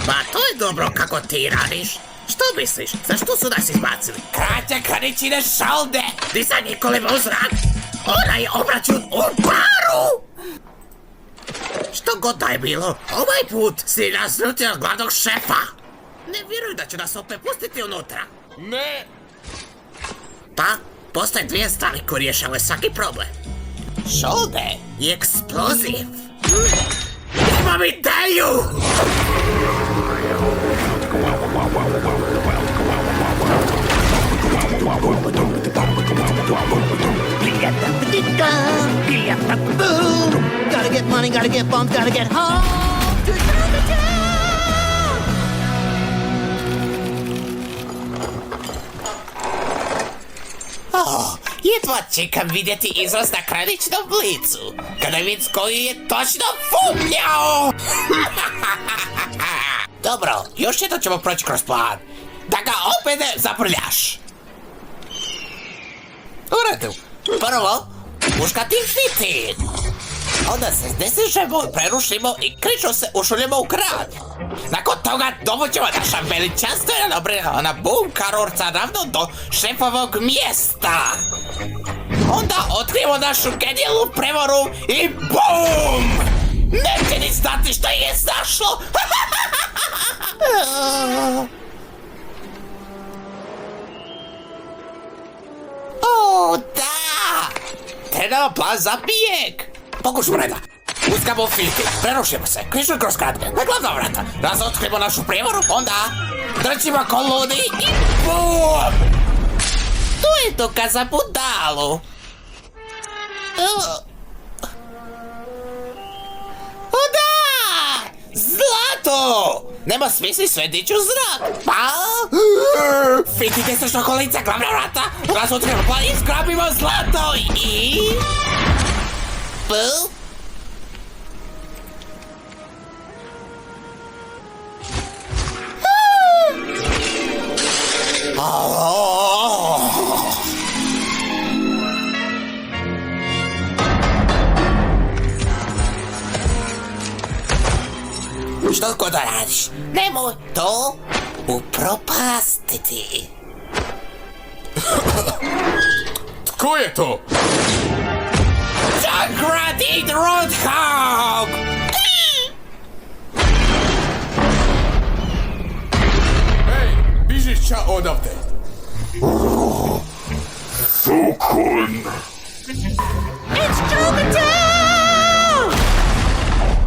Ma to je dobro kako ti radiš. Što misliš? Zašto su nas izbacili? Kraća Kanićine šalde! Dizanje kolima u zrak! Onaj obračun u paru! Što god da je bilo, ovaj put si nas ljutio od glavnog šefa! Ne vjeruju da će nas opet pustiti unutra! Ne! Pa, postoje dvije stvari koje rješavaju svaki problem. Šolde! I eksploziv! Imam ideju! Gotta get money, gotta get bumped, gotta get home to Chinatown. Jedva čekam vidjeti izraz na kraničnom licu, kada vidim koji je točno fumljao! Dobro, još jedno ćemo proći kroz plan, da ga opet ne zaprljaš. U redu, prvo, uškati fitin. Onda se zdesižemo, prerušimo i krično se ušuljemo u grad. Nakon toga dovućemo naša veličanstvena obrana bum karurca ravno do šefovog mjesta. Onda otkrijemo našu genijalnu prevaru i bum! Neće ni znati što je znašlo! O, da! Trebamo plan za bijeg! Pokušamo reda. Uskamo filtri, prerušimo se, križno kroz kratke, na glavna vrata, razotkrijemo našu prijevoru, onda trčimo ko ludi i bum! To je dokaz za budalu. O da! Zlato! Nema smisli sve dići u zrak. Pa? Fitite se što kolica glavna vrata, razotkrijemo plan i zgrabimo zlato i... Bum! Što god da radiš, nemoj to upropastiti. Tko je to? Junkrat the Roadhog! Ej, bižiš ča odavde. Sukun! It's Chinatown!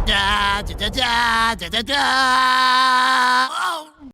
Da da da da da da da. Oh